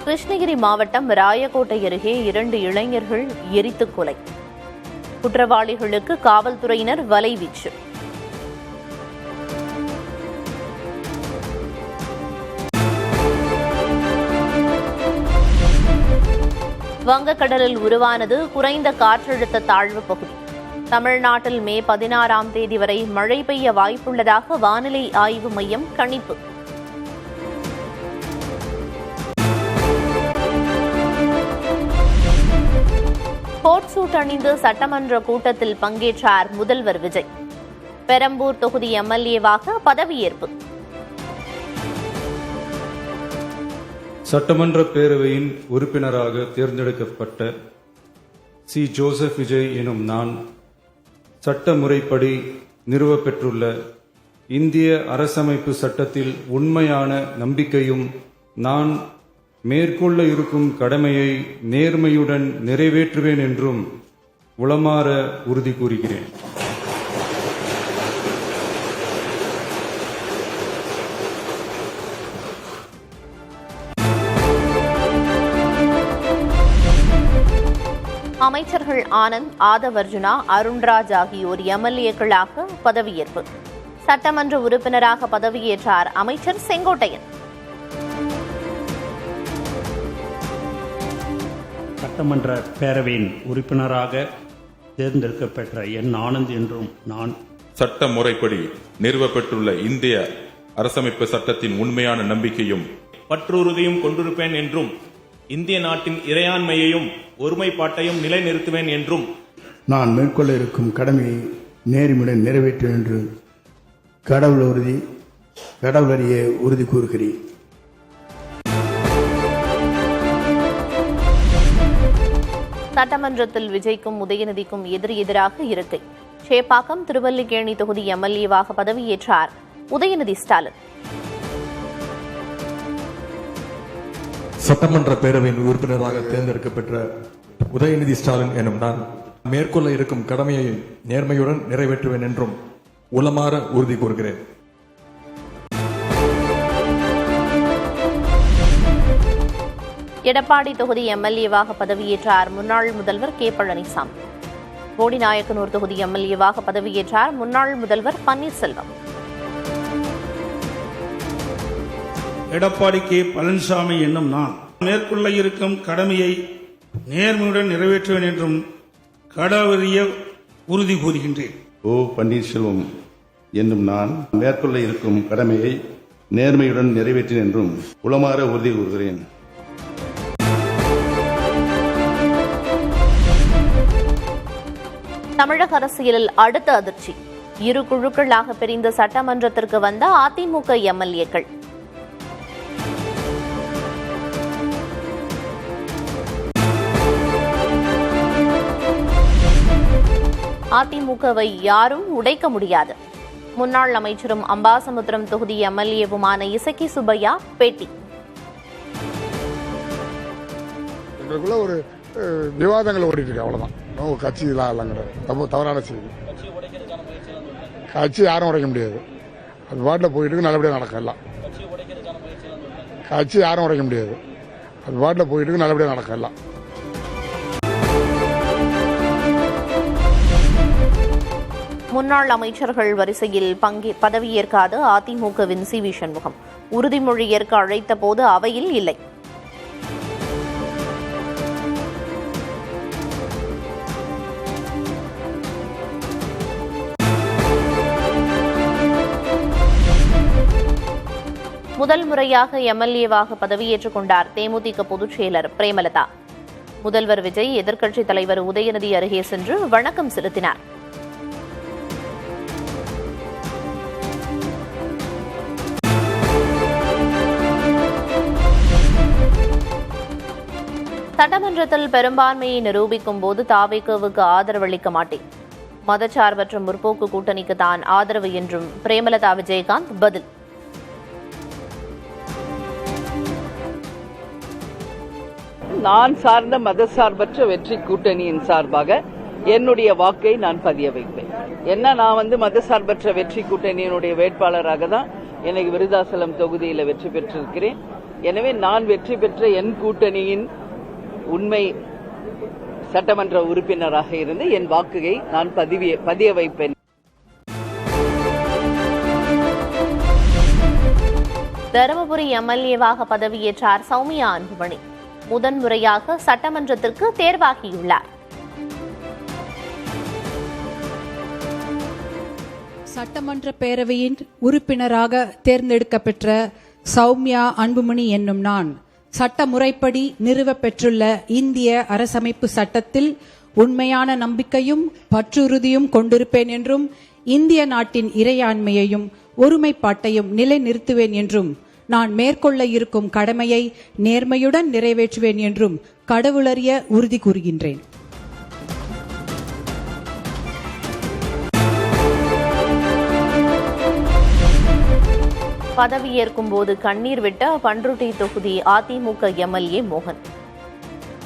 கிருஷ்ணகிரி மாவட்டம் ராயக்கோட்டை அருகே 2 இளைஞர்கள் எரித்து கொலை. குற்றவாளிகளுக்கு காவல்துறையினர் வலைவீச்சு. வங்கக்கடலில் உருவானது குறைந்த காற்றழுத்த தாழ்வு பகுதி. தமிழ்நாட்டில் மே 16ஆம் தேதி வரை மழை பெய்ய வாய்ப்புள்ளதாக வானிலை ஆய்வு மையம் கணிப்பு. கோட் சூட் அணிந்து சட்டமன்ற கூட்டத்தில் பங்கேற்றார் முதல்வர் விஜய். பெரம்பூர் தொகுதி எம்எல்ஏவாக பதவியேற்பு. சட்டமன்ற பேரவையின் உறுப்பினராக தேர்ந்தெடுக்கப்பட்ட சி. ஜோசப் விஜய் எனும் நான் சட்ட முறைப்படி நிறுவப்பெற்றுள்ள இந்திய அரசமைப்பு சட்டத்தில் உண்மையான நம்பிக்கையும் நான் மேற்கொள்ள இருக்கும் கடமையை நேர்மையுடன் நிறைவேற்றுவேன் என்றும் உளமாற உறுதி கூறுகிறேன். அமைச்சர்கள் ஆனந்த், ஆதவர்ஜுனா, அருண்ராஜ் ஆகியோர் எம்எல்ஏக்களாக பதவியேற்பு. சட்டமன்ற உறுப்பினராக பதவியேற்றார் அமைச்சர் செங்கோட்டையன். சட்டமன்ற பேரவையின் உறுப்பினராக தேர்ந்தெடுக்கப்பெற்ற என் ஆனந்த் என்றும் நான் சட்ட முறைப்படி நிறுவப்பட்டுள்ள இந்திய அரசமைப்பு சட்டத்தின் உண்மையான நம்பிக்கையும் பற்றுறுதியும் கொண்டிருப்பேன் என்றும் இந்திய நாட்டின் இறையாண்மையையும் ஒருமைப்பாட்டையும் நிலைநிறுத்துவேன் என்றும் நான் மேற்கொள்ள இருக்கும் கடமையை நேர்மையுடன் நிறைவேற்றுவேன் என்று கடவுளறிய உறுதி கூறுகிறேன். சட்டமன்றத்தில் விஜய்க்கும் உதயநிதிக்கும் எதிராக இருக்கை. சேப்பாக்கம் திருவல்லிக்கேணி தொகுதி எம்எல்ஏவாக பதவியேற்றார் உதயநிதி ஸ்டாலின். சட்டமன்ற பேரவையின் உறுப்பினராக தேர்ந்தெடுக்கப்பெற்ற உதயநிதி ஸ்டாலின் எனும் நான் மேற்கொள்ள இருக்கும் கடமையை நேர்மையுடன் நிறைவேற்றுவேன் என்றும் உளமாற உறுதி கூறுகிறேன். எடப்பாடி தொகுதி எம்எல்ஏவாக பதவியேற்றார் முன்னாள் முதல்வர் கே. பழனிசாமி. போடிநாயக்கனூர் தொகுதி எம்எல்ஏவாக பதவியேற்றார் முன்னாள் முதல்வர் பன்னீர்செல்வம். எடப்பாடி கே. பழனிசாமி என்னும் நான் மேற்கொள்ள இருக்கும் கடமையை நேர்மையுடன் நிறைவேற்றுவேன் என்றும் கடவுளறிய உறுதி கூறுகின்றேன். ஓ. பன்னீர்செல்வம் என்னும் நான் மேற்கொள்ள இருக்கும் கடமையை நேர்மையுடன் நிறைவேற்றேன் என்றும் உளமாற உறுதி கூறுகிறேன். தமிழக அரசியலில் அடுத்த அதிர்ச்சி. 2 குழுக்களாக பிரிந்து சட்டமன்றத்திற்கு வந்த அதிமுக எம்எல்ஏக்கள். அதிமுகவை யாரும் உடைக்க முடியாது. முன்னாள் அமைச்சரும் அம்பாசமுத்திரம் தொகுதி எம்எல்ஏவுமான இசக்கி சுப்பையா பேட்டி. எங்களுக்குள்ள ஒரு விவாதங்கள் ஓடிட்டு இருக்கு, அவ்வளவுதான். கட்சி இல்லைங்கிறது தவறான செய்தி. கட்சி யாரும் உடைக்க முடியாது. அது பாட்டில் போயிட்டு நல்லபடியாக நடக்கும். எல்லாம் கட்சி யாரும் உடைக்க முடியாது. அது பாட்டில் போயிட்டு நல்லபடியாக நடக்கும். எல்லாம் முன்னாள் அமைச்சர்கள் வரிசையில் பதவியேற்காத அதிமுகவின் சி. வி. சண்முகம் உறுதிமொழி ஏற்க அழைத்த போது அவையில் இல்லை. முதல் முறையாக எம்எல்ஏவாக பதவியேற்றுக் கொண்டார் தேமுதிக பொதுச் செயலர் பிரேமலதா. முதல்வர் விஜய் எதிர்க்கட்சித் தலைவர் உதயநிதி அருகே சென்று வணக்கம் செலுத்தினார். சட்டமன்றத்தில் பெரும்பான்மையை நிரூபிக்கும் போது தாவேகாவுக்கு ஆதரவளிக்க மாட்டேன். மதச்சார்பற்ற முற்போக்கு கூட்டணிக்கு தான் ஆதரவு என்றும் பிரேமலதா விஜயகாந்த் பதில். நான் சார்ந்த மதசார்பற்ற வெற்றி கூட்டணியின் சார்பாக என்னுடைய வாக்கை நான் பதிய வைப்பேன். நான் மதசார்பற்ற வெற்றி கூட்டணியினுடைய வேட்பாளராக தான் எனக்கு விருதாசலம் தொகுதியில் வெற்றி பெற்றிருக்கிறேன். எனவே நான் வெற்றி பெற்ற என் கூட்டணியின் உண்மை சட்டமன்ற உறுப்பினராக இருந்து என் வாக்குயை நான் பதிய வைப்பேன். தருமபுரி எம்எல்ஏவாக பதவியேற்றார் சௌமியா அன்புமணி. முதன்முறையாக சட்டமன்றத்திற்கு தேர்வாகியுள்ளார். சட்டமன்ற பேரவையின் உறுப்பினராக தேர்ந்தெடுக்கப்பெற்ற சௌமியா அன்புமணி என்னும் நான் சட்ட முறைப்படி நிறுவப்பெற்றுள்ள இந்திய அரசமைப்பு சட்டத்தில் உண்மையான நம்பிக்கையும் பற்றுறுதியும் கொண்டிருப்பேன் என்றும் இந்திய நாட்டின் இறையாண்மையையும் ஒருமைப்பாட்டையும் நிலைநிறுத்துவேன் என்றும் நான் மேற்கொள்ள இருக்கும் கடமையை நேர்மையுடன் நிறைவேற்றுவேன் என்றும் கடவுளறிய உறுதி கூறுகின்றேன். பதவியேற்கும் போது கண்ணீர் விட்ட பண்ருட்டி தொகுதி அதிமுக எம்எல்ஏ மோகன்.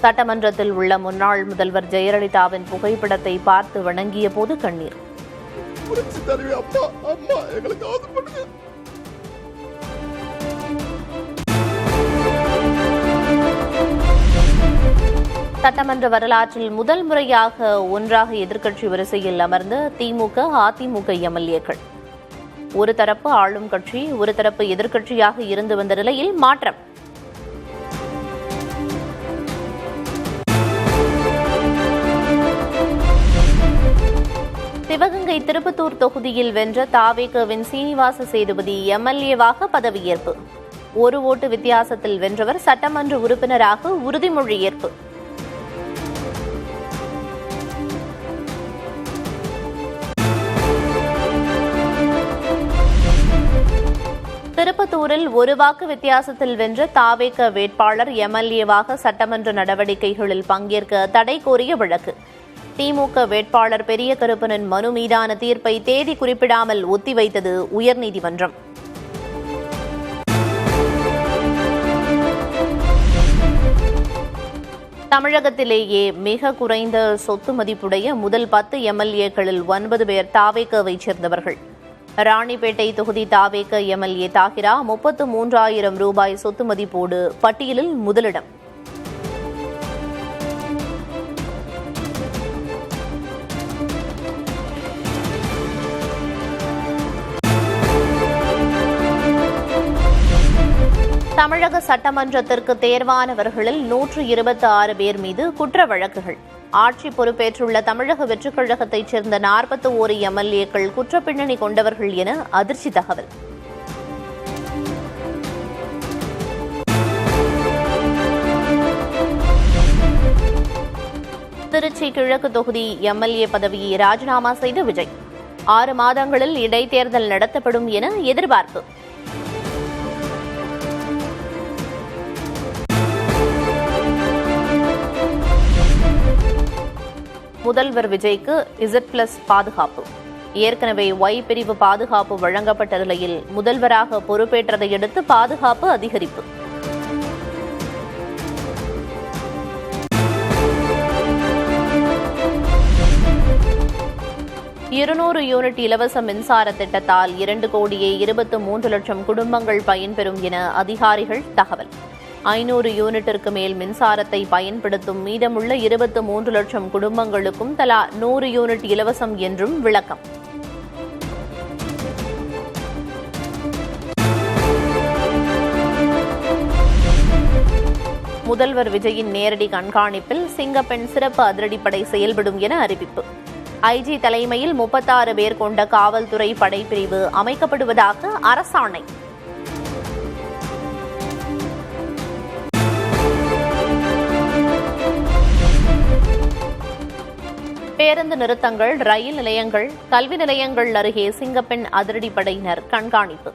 சட்டமன்றத்தில் உள்ள முன்னாள் முதல்வர் ஜெயலலிதாவின் புகைப்படத்தை பார்த்து வணங்கிய போது கண்ணீர். சட்டமன்ற வரலாற்றில் முதல் முறையாக ஒன்றாக எதிர்க்கட்சி வரிசையில் அமர்ந்த திமுக அதிமுக எம்எல்ஏக்கள். ஒரு தரப்பு ஆளும் கட்சி, ஒரு தரப்பு எதிர்க்கட்சியாக இருந்து வந்த நிலையில் மாற்றம். சிவகங்கை திருப்பத்தூர் தொகுதியில் வென்ற தாவேகவின் சீனிவாச சேதுபதி எம்எல்ஏவாக பதவியேற்பு. ஒரு ஓட்டு வித்தியாசத்தில் வென்றவர் சட்டமன்ற உறுப்பினராக உறுதிமொழி ஏற்பு. திருப்பத்தூரில் ஒரு வாக்கு வித்தியாசத்தில் வென்ற தாவேக வேட்பாளர் எம்எல்ஏவாக சட்டமன்ற நடவடிக்கைகளில் பங்கேற்க தடை கோரிய வழக்கு. திமுக வேட்பாளர் பெரிய கருப்பனின் மனு மீதான தீர்ப்பை தேதி குறிப்பிடாமல் ஒத்திவைத்தது உயர்நீதிமன்றம். தமிழகத்திலேயே மிக குறைந்த சொத்து மதிப்புடைய முதல் 10 எம்எல்ஏக்களில் 9 பேர் தாவேகவை சேர்ந்தவர்கள். ராணிப்பேட்டை தொகுதி தாவேக எம்எல்ஏ தாகிரா 33,000 ரூபாய் சொத்து மதிப்போடு பட்டியலில் முதலிடம். தமிழக சட்டமன்றத்திற்கு தேர்வானவர்களில் 126 பேர் மீது குற்ற வழக்குகள். ஆட்சி பொறுப்பேற்றுள்ள தமிழக வெற்றிக் கழகத்தைச் சேர்ந்த 41 எம்எல்ஏக்கள் குற்றப்பின்னணி கொண்டவர்கள் என அதிர்ச்சி தகவல். திருச்சி கிழக்கு தொகுதி எம்எல்ஏ பதவியை ராஜினாமா செய்த விஜய். 6 மாதங்களில் இடைத்தேர்தல் நடத்தப்படும் என எதிர்பார்ப்பு. முதல்வர் விஜய்க்கு Z+ பாதுகாப்பு. ஏற்கனவே Y பிரிவு பாதுகாப்பு வழங்கப்பட்ட நிலையில் முதல்வராக பொறுப்பேற்றதையடுத்து பாதுகாப்பு அதிகரிப்பு. இருநூறு யூனிட் இலவச மின்சார திட்டத்தால் 2,23,00,000 குடும்பங்கள் பயன்பெறும் என அதிகாரிகள் தகவல். 500 யூனிட்டிற்கு மேல் மின்சாரத்தை பயன்படுத்தும் மீதமுள்ள 23 லட்சம் குடும்பங்களுக்கும் தலா 100 யூனிட் இலவசம் என்றும் விளக்கம். முதல்வர் விஜயின் நேரடி கண்காணிப்பில் சிங்கப்பெண் சிறப்பு அதிரடிப்படை செயல்படும் என அறிவிப்பு. ஐஜி தலைமையில் 36 பேர் கொண்ட காவல்துறை படைப்பிரிவு அமைக்கப்படுவதாக அரசாணை. பேருந்து நிறுத்தங்கள், ரயில் நிலையங்கள், கல்வி நிலையங்கள் அருகே சிங்கப்பெண் அதிரடிப்படையினர் கண்காணிப்பு.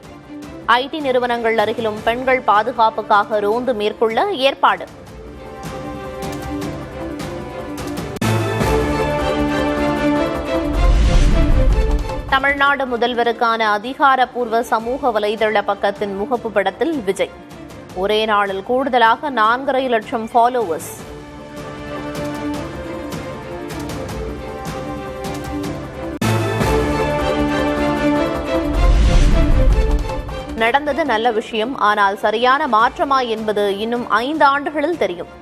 ஐடி நிறுவனங்கள் அருகிலும் பெண்கள் பாதுகாப்புக்காக ரோந்து மேற்கொள்ள ஏற்பாடு. தமிழ்நாடு முதல்வருக்கான அதிகாரப்பூர்வ சமூக வலைதள பக்கத்தின் முகப்பு படத்தில் விஜய். ஒரே நாளில் கூடுதலாக 4.5 லட்சம் ஃபாலோவர்ஸ். நடந்தது நல்ல விஷயம், ஆனால் சரியான மாற்றமா என்பது இன்னும் 5 ஆண்டுகளில் தெரியும்.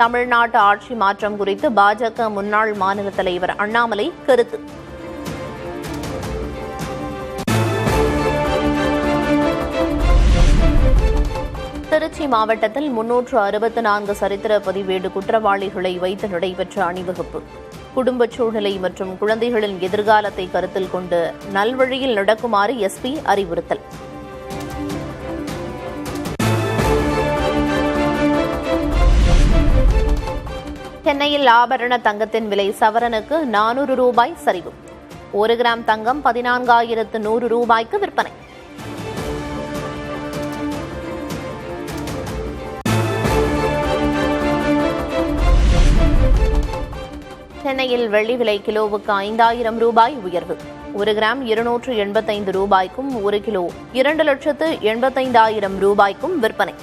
தமிழ்நாட்டு ஆட்சி மாற்றம் குறித்து பாஜக முன்னாள் மாநில தலைவர் அண்ணாமலை கருத்து. திருச்சி மாவட்டத்தில் 364 சரித்திர பதிவேடு குற்றவாளிகளை வைத்து நடைபெற்ற அணிவகுப்பு. குடும்பச் சூழ்நிலை மற்றும் குழந்தைகளின் எதிர்காலத்தை கருத்தில் கொண்டு நல்வழியில் நடக்குமாறு எஸ்பி அறிவுறுத்தல். சென்னையில் ஆபரண தங்கத்தின் விலை சவரனுக்கு 400 ரூபாய் சரிவு. 1 கிராம் தங்கம் 14,100 ரூபாய்க்கு விற்பனை. சென்னையில் வெள்ளி விலை கிலோவுக்கு 5,000 ரூபாய் உயர்வு. 1 கிராம் 285 ரூபாய்க்கும் 1 கிலோ 2,85,000 ரூபாய்க்கும் விற்பனை.